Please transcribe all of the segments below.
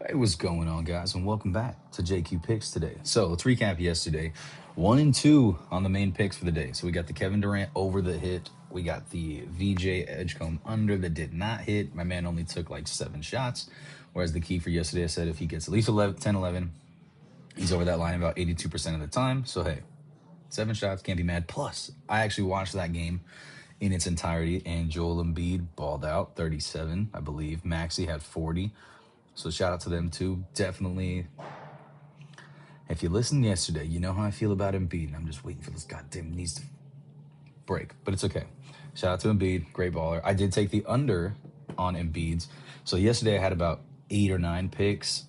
Hey, what's going on, guys, and welcome back to JQ Picks today. So let's recap yesterday. 1 and 2 on the main picks for the day. So we got the Kevin Durant over that hit. We got the VJ Edgecombe under that did not hit. My man only took like 7 shots. Whereas the key for yesterday, I said if he gets at least 11, 10, 11, he's over that line about 82% of the time. So hey, 7 shots, can't be mad. Plus, I actually watched that game in its entirety, and Joel Embiid balled out 37, I believe. Maxi had 40. So shout out to them too. Definitely, if you listened yesterday, you know how I feel about Embiid. And I'm just waiting for this goddamn knees to break, but it's okay. Shout out to Embiid, great baller. I did take the under on Embiid's. So yesterday I had about 8 or 9 picks.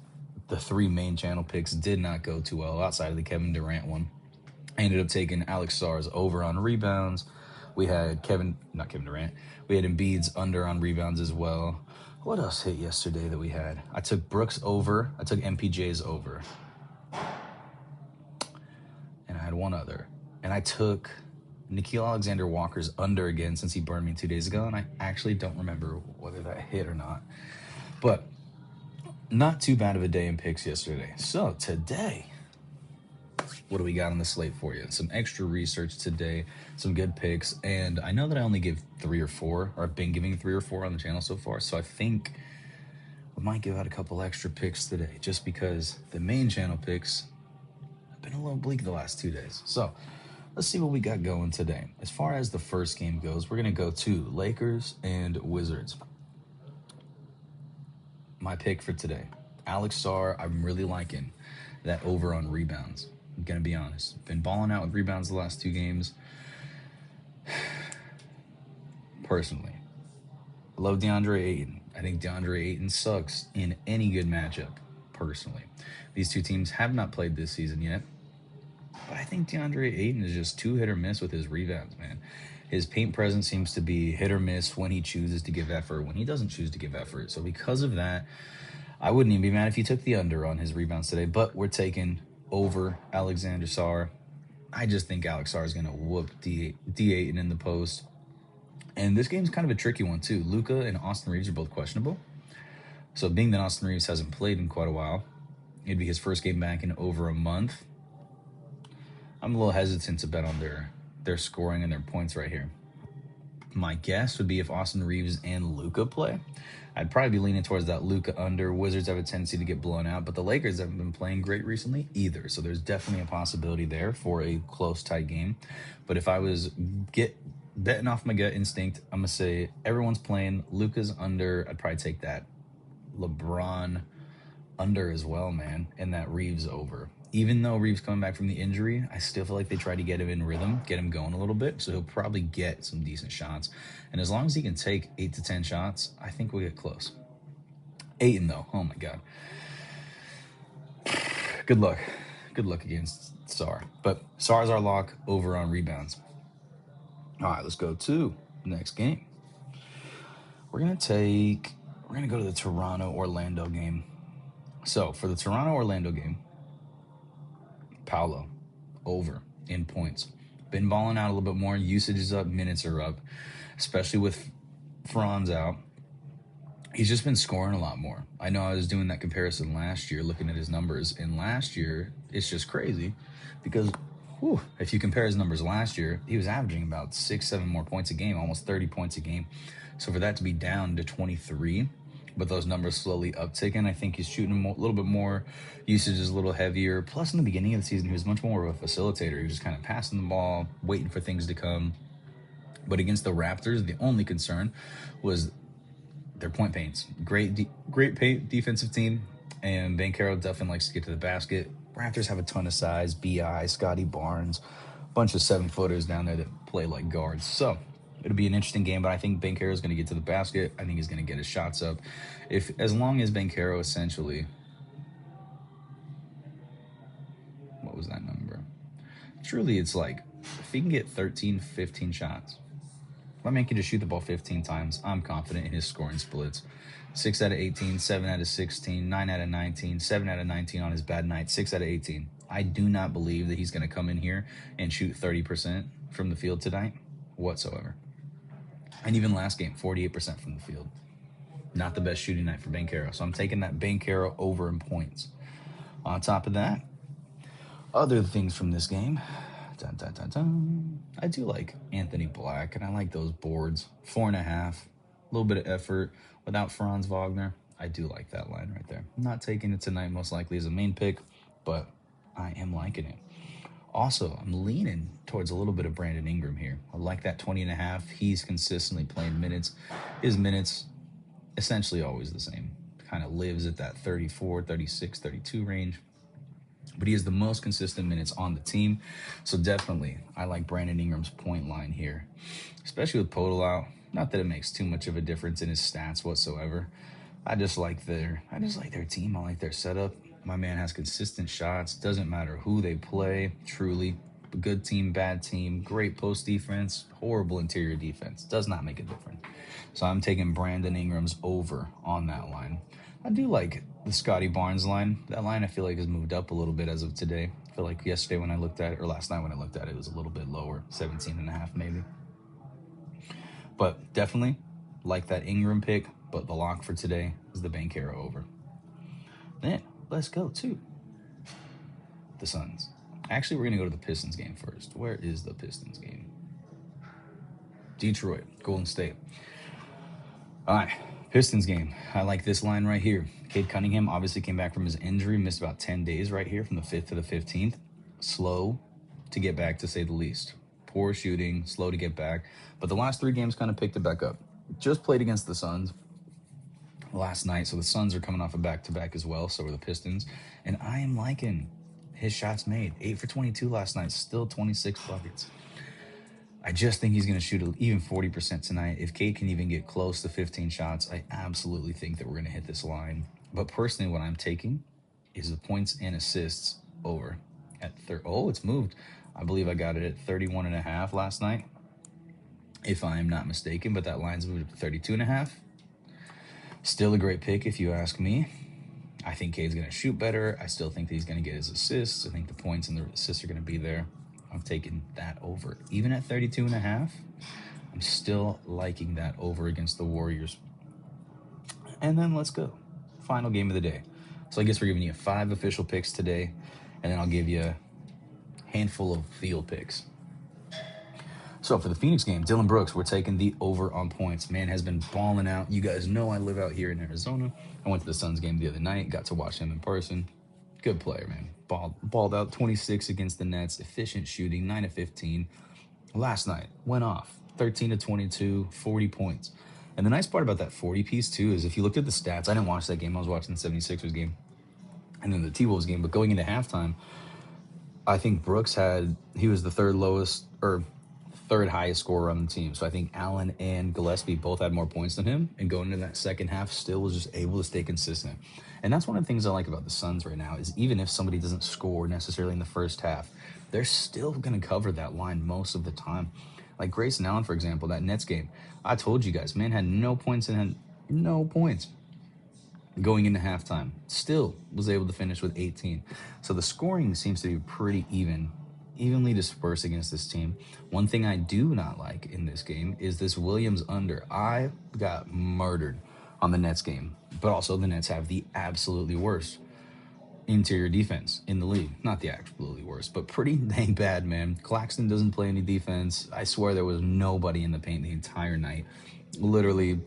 The 3 main channel picks did not go too well outside of the Kevin Durant one. I ended up taking Alex Sarr's over on rebounds. We had not Kevin Durant. We had Embiid's under on rebounds as well. What else hit yesterday that we had? I took Brooks over. I took MPJ's over. And I had one other. And I took Nickeil Alexander-Walker's under again since he burned me 2 days ago. And I actually don't remember whether that hit or not. But not too bad of a day in picks yesterday. So today, what do we got on the slate for you? Some extra research today, some good picks, and I know that I only give 3 or 4, or I've been giving 3 or 4 on the channel so far, so I think we might give out a couple extra picks today, just because the main channel picks have been a little bleak the last 2 days. So let's see what we got going today. As far as the first game goes, we're going to go to Lakers and Wizards. My pick for today, Alex Sarr. I'm really liking that over on rebounds. I'm going to be honest. Been balling out with rebounds the last 2 games. Personally, I love DeAndre Ayton. I think DeAndre Ayton sucks in any good matchup, personally. These two teams have not played this season yet. But I think DeAndre Ayton is just too hit or miss with his rebounds, man. His paint presence seems to be hit or miss when he chooses to give effort, when he doesn't choose to give effort. So because of that, I wouldn't even be mad if you took the under on his rebounds today, but we're taking over Alexander Sarr. I just think Alex Sarr is going to whoop D. Ayton in the post. And this game's kind of a tricky one, too. Luka and Austin Reeves are both questionable. So being that Austin Reeves hasn't played in quite a while, it'd be his first game back in over a month. I'm a little hesitant to bet on their scoring and their points right here. My guess would be if Austin Reeves and Luka play, I'd probably be leaning towards that Luka under. Wizards have a tendency to get blown out, but the Lakers haven't been playing great recently either. So there's definitely a possibility there for a close, tight game. But if I was betting off my gut instinct, I'm going to say everyone's playing. Luka's under. I'd probably take that LeBron under as well, man, and that Reeves over. Even though Reeves coming back from the injury, I still feel like they try to get him in rhythm, get him going a little bit, so he'll probably get some decent shots. And as long as he can take 8 to 10 shots, I think we'll get close. Ayton, though, oh my God. Good luck. Good luck against Sarr. But Sarr's our lock over on rebounds. All right, let's go to the next game. We're going to go to the Toronto-Orlando game. So for the Toronto-Orlando game, Paolo, over in points. Been balling out a little bit more. Usage is up, minutes are up, especially with Franz out. He's just been scoring a lot more. I know I was doing that comparison last year, looking at his numbers. And last year, it's just crazy because if you compare his numbers last year, he was averaging about 6-7 more points a game, almost 30 points a game. So for that to be down to 23, but those numbers slowly upticking, I think he's shooting a little bit more. Usage is a little heavier. Plus, in the beginning of the season, he was much more of a facilitator. He was just kind of passing the ball, waiting for things to come. But against the Raptors, the only concern was their point paints. Great paint defensive team, and Banchero definitely likes to get to the basket. Raptors have a ton of size. B.I., Scotty Barnes, a bunch of 7-footers down there that play like guards. So it'll be an interesting game, but I think Banchero is going to get to the basket. I think he's going to get his shots up. As long as Banchero essentially, what was that number? Truly, it's like if he can get 13, 15 shots, if I make him to shoot the ball 15 times, I'm confident in his scoring splits. 6 out of 18, 7 out of 16, 9 out of 19, 7 out of 19 on his bad night, 6 out of 18. I do not believe that he's going to come in here and shoot 30% from the field tonight whatsoever. And even last game, 48% from the field. Not the best shooting night for Banchero. So I'm taking that Banchero over in points. On top of that, other things from this game. Dun, dun, dun, dun. I do like Anthony Black, and I like those boards. 4.5. A little bit of effort without Franz Wagner. I do like that line right there. I'm not taking it tonight, most likely as a main pick, but I am liking it. Also, I'm leaning towards a little bit of Brandon Ingram here. I like that 20.5. He's consistently playing minutes. His minutes essentially always the same. Kind of lives at that 34, 36, 32 range. But he has the most consistent minutes on the team. So definitely, I like Brandon Ingram's point line here, especially with Podol out. Not that it makes too much of a difference in his stats whatsoever. I just like their team. I like their setup. My man has consistent shots. Doesn't matter who they play. Truly, a good team, bad team, great post defense, horrible interior defense. Does not make a difference. So I'm taking Brandon Ingram's over on that line. I do like the Scotty Barnes line. That line I feel like has moved up a little bit as of today. I feel like yesterday when I looked at it, or last night when I looked at it, it was a little bit lower, 17.5 maybe. But definitely like that Ingram pick, but the lock for today is the Banchero over. Then let's go to the Suns. Actually, we're going to go to the Pistons game first. Where is the Pistons game? Detroit, Golden State. All right, Pistons game. I like this line right here. Cade Cunningham obviously came back from his injury, missed about 10 days right here from the 5th to the 15th. Slow to get back, to say the least. Poor shooting, slow to get back. But the last 3 games kind of picked it back up. Just played against the Suns last night, so the Suns are coming off a back-to-back as well, so are the Pistons. And I am liking his shots made. 8 for 22 last night, still 26 buckets. I just think he's going to shoot even 40% tonight. If Cade can even get close to 15 shots, I absolutely think that we're going to hit this line. But personally, what I'm taking is the points and assists over at it's moved. I believe I got it at 31.5 last night, if I am not mistaken. But that line's moved up to 32.5. Still a great pick, if you ask me. I think Cade's going to shoot better. I still think that he's going to get his assists. I think the points and the assists are going to be there. I'm taking that over. Even at 32.5, I'm still liking that over against the Warriors. And then let's go. Final game of the day. So I guess we're giving you 5 official picks today, and then I'll give you a handful of field picks. So for the Phoenix game, Dillon Brooks, we're taking the over on points. Man has been balling out. You guys know I live out here in Arizona. I went to the Suns game the other night, got to watch him in person. Good player, man. Balled out 26 against the Nets. Efficient shooting, 9 of 15. Last night, went off 13 to 22, 40 points. And the nice part about that 40 piece, too, is if you looked at the stats, I didn't watch that game. I was watching the 76ers game and then the T-Wolves game. But going into halftime, I think Brooks he was the third highest scorer on the team. So I think Allen and Gillespie both had more points than him, and going into that second half still was just able to stay consistent. And that's one of the things I like about the Suns right now is even if somebody doesn't score necessarily in the first half, they're still going to cover that line most of the time. Like Grayson Allen, for example, that Nets game, I told you guys, man had no points and had no points going into halftime. Still was able to finish with 18. So the scoring seems to be pretty evenly dispersed against this team. One thing I do not like in this game is this Williams under. I got murdered on the Nets game, but also the Nets have the absolutely worst interior defense in the league. Not the absolutely worst, but pretty dang bad, man. Claxton doesn't play any defense. I swear there was nobody in the paint the entire night. Literally,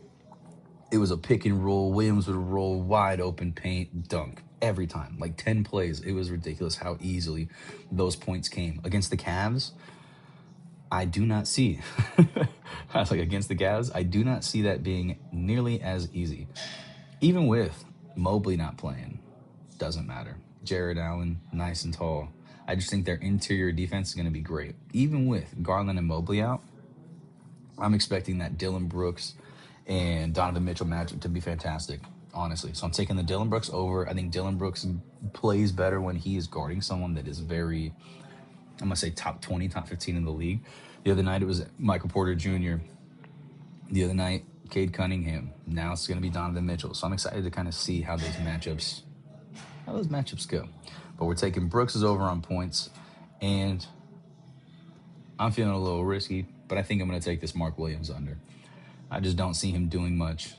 it was a pick and roll. Williams would roll wide open paint, dunk every time. Like 10 plays. It was ridiculous how easily those points came. Against the Cavs, I do not see. I was like, against the Cavs, I do not see that being nearly as easy. Even with Mobley not playing, doesn't matter. Jared Allen, nice and tall. I just think their interior defense is going to be great. Even with Garland and Mobley out, I'm expecting that Dillon Brooks and Donovan Mitchell matchup to be fantastic, honestly. So I'm taking the Dillon Brooks over. I think Dillon Brooks plays better when he is guarding someone that is very, I'm going to say top 20, top 15 in the league. The other night it was Michael Porter Jr. The other night, Cade Cunningham. Now it's going to be Donovan Mitchell. So I'm excited to kind of see how those matchups go. But we're taking Brooks' over on points, and I'm feeling a little risky, but I think I'm going to take this Mark Williams under. I just don't see him doing much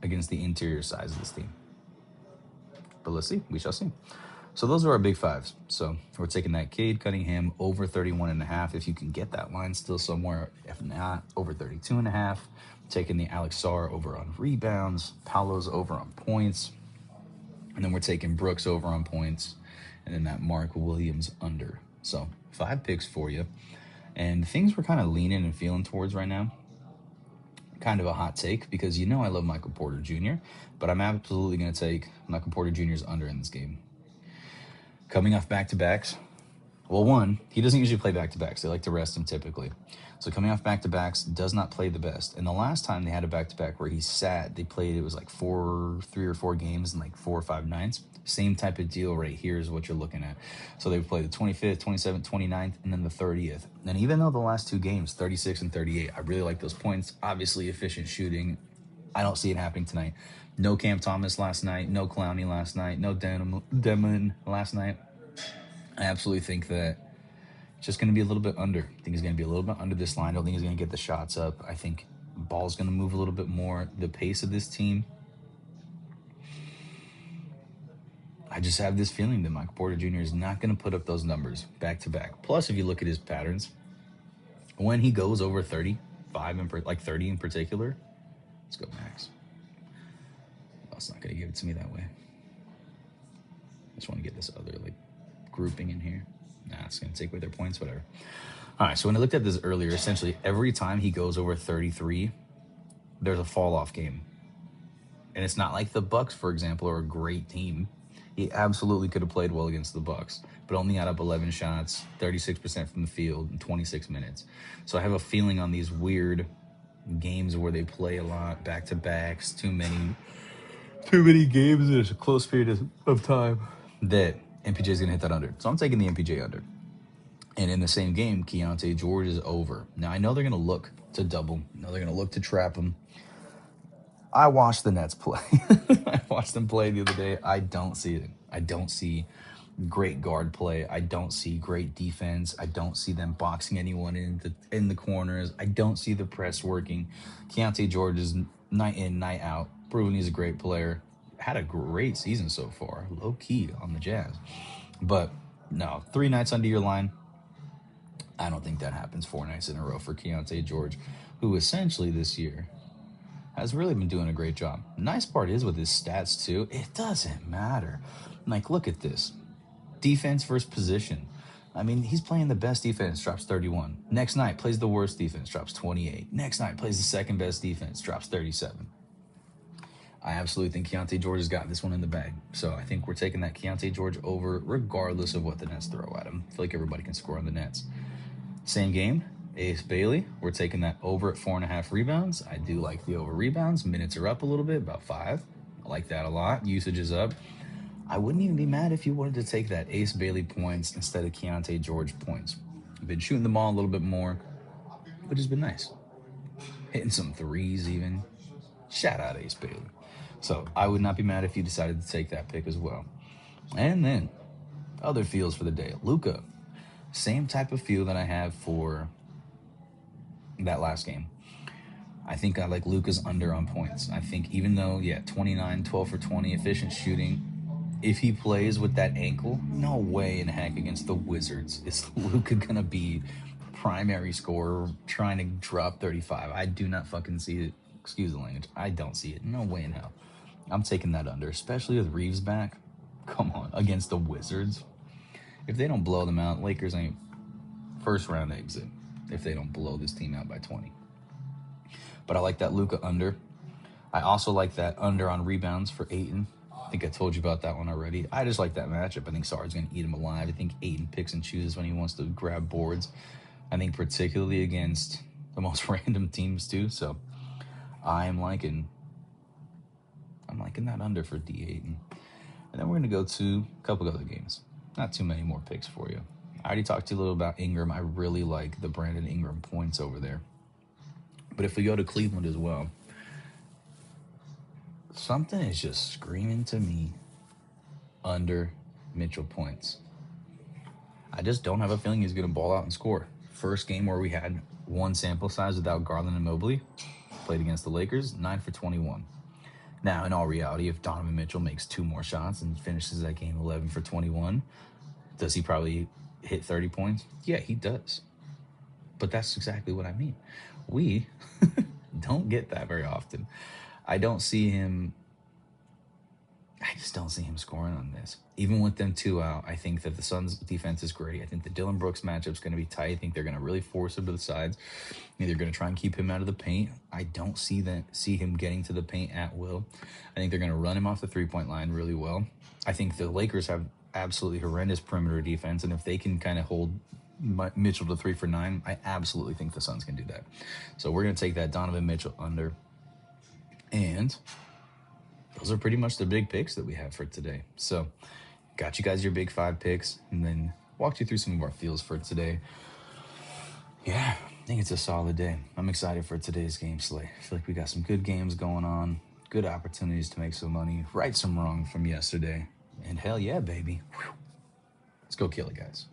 against the interior size of this team. But let's see. We shall see. So those are our big fives. So we're taking that Cade Cunningham over 31.5. If you can get that line still somewhere, if not, over 32.5. Taking the Alex Sarr over on rebounds, Paolo's over on points, and then we're taking Brooks over on points, and then that Mark Williams under. So 5 picks for you. And things we're kind of leaning and feeling towards right now. Kind of a hot take because you know I love Michael Porter Jr., but I'm absolutely going to take Michael Porter Jr.'s under in this game. Coming off back-to-backs. Well, one, he doesn't usually play back-to-backs. They like to rest him typically. So coming off back-to-backs does not play the best. And the last time they had a back-to-back where he sat, they played, it was like 3 or 4 games in like 4 or 5 nights. Same type of deal right here is what you're looking at. So they played the 25th, 27th, 29th, and then the 30th. And even though the last 2 games, 36 and 38, I really like those points. Obviously, efficient shooting. I don't see it happening tonight. No Cam Thomas last night. No Clowney last night. No Demon last night. I absolutely think that it's just going to be a little bit under. I think he's going to be a little bit under this line. I don't think he's going to get the shots up. I think ball's going to move a little bit more. The pace of this team, I just have this feeling that Michael Porter Jr. is not going to put up those numbers back to back. Plus, if you look at his patterns, when he goes over 35 and like 30 in particular, let's go Max. Well, it's not going to give it to me that way. I just want to get this other like grouping in here. Nah, it's going to take away their points, whatever. All right, so when I looked at this earlier, essentially every time he goes over 33, there's a fall-off game. And it's not like the Bucks, for example, are a great team. He absolutely could have played well against the Bucks, but only got up 11 shots, 36% from the field in 26 minutes. So I have a feeling on these weird games where they play a lot, back-to-backs, too many games in a close period of time, that MPJ is going to hit that under. So I'm taking the MPJ under. And in the same game, Keontae George is over. Now, I know they're going to look to double. I know they're going to look to trap him. I watched the Nets play. I watched them play the other day. I don't see it. I don't see great guard play. I don't see great defense. I don't see them boxing anyone in the corners. I don't see the press working. Keontae George is night in, night out, proving he's a great player. Had a great season so far, low key on the Jazz. But no, 3 nights under your line, I don't think that happens 4 nights in a row for Keontae George, who essentially this year has really been doing a great job. Nice part is with his stats too, it doesn't matter. Like, look at this. Defense versus position. I mean, he's playing the best defense, drops 31. Next night, plays the worst defense, drops 28. Next night, plays the second best defense, drops 37. I absolutely think Keontae George has got this one in the bag. So I think we're taking that Keontae George over regardless of what the Nets throw at him. I feel like everybody can score on the Nets. Same game, Ace Bailey. We're taking that over at 4.5 rebounds. I do like the over rebounds. Minutes are up a little bit, about 5. I like that a lot. Usage is up. I wouldn't even be mad if you wanted to take that Ace Bailey points instead of Keontae George points. I've been shooting the ball a little bit more, which has been nice. Hitting some threes even. Shout out Ace Bailey. So I would not be mad if you decided to take that pick as well. And then other feels for the day. Luka. Same type of feel that I have for that last game. I think I like Luka's under on points. I think even though, 29, 12 for 20, efficient shooting, if he plays with that ankle, no way in heck against the Wizards is Luka going to be primary scorer trying to drop 35. I do not fucking see it. Excuse the language. I don't see it. No way in hell. I'm taking that under, especially with Reeves back. Come on, against the Wizards. If they don't blow them out, Lakers ain't first round exit if they don't blow this team out by 20. But I like that Luka under. I also like that under on rebounds for Ayton. I think I told you about that one already. I just like that matchup. I think Sarr's going to eat him alive. I think Ayton picks and chooses when he wants to grab boards. I think particularly against the most random teams too. So I'm liking that under for D. Ayton. And then we're going to go to a couple other games. Not too many more picks for you. I already talked to you a little about Ingram. I really like the Brandon Ingram points over there. But if we go to Cleveland as well, something is just screaming to me under Mitchell points. I just don't have a feeling he's going to ball out and score. First game where we had one sample size without Garland and Mobley, played against the Lakers, 9 for 21. Now, in all reality, if Donovan Mitchell makes 2 more shots and finishes that game 11 for 21, does he probably hit 30 points? Yeah, he does. But that's exactly what I mean. We don't get that very often. I don't see him. I just don't see him scoring on this. Even with them 2 out, I think that the Suns' defense is great. I think the Dylan Brooks matchup's going to be tight. I think they're going to really force him to the sides. They're going to try and keep him out of the paint. I don't see him getting to the paint at will. I think they're going to run him off the 3-point line really well. I think the Lakers have absolutely horrendous perimeter defense, and if they can kind of hold Mitchell to 3 for 9, I absolutely think the Suns can do that. So we're going to take that Donovan Mitchell under. And those are pretty much the big picks that we have for today. So got you guys your big 5 picks and then walked you through some of our feels for today. Yeah, I think it's a solid day. I'm excited for today's game slate. I feel like we got some good games going on, good opportunities to make some money, right some wrong from yesterday. And hell yeah, baby. Whew. Let's go kill it, guys.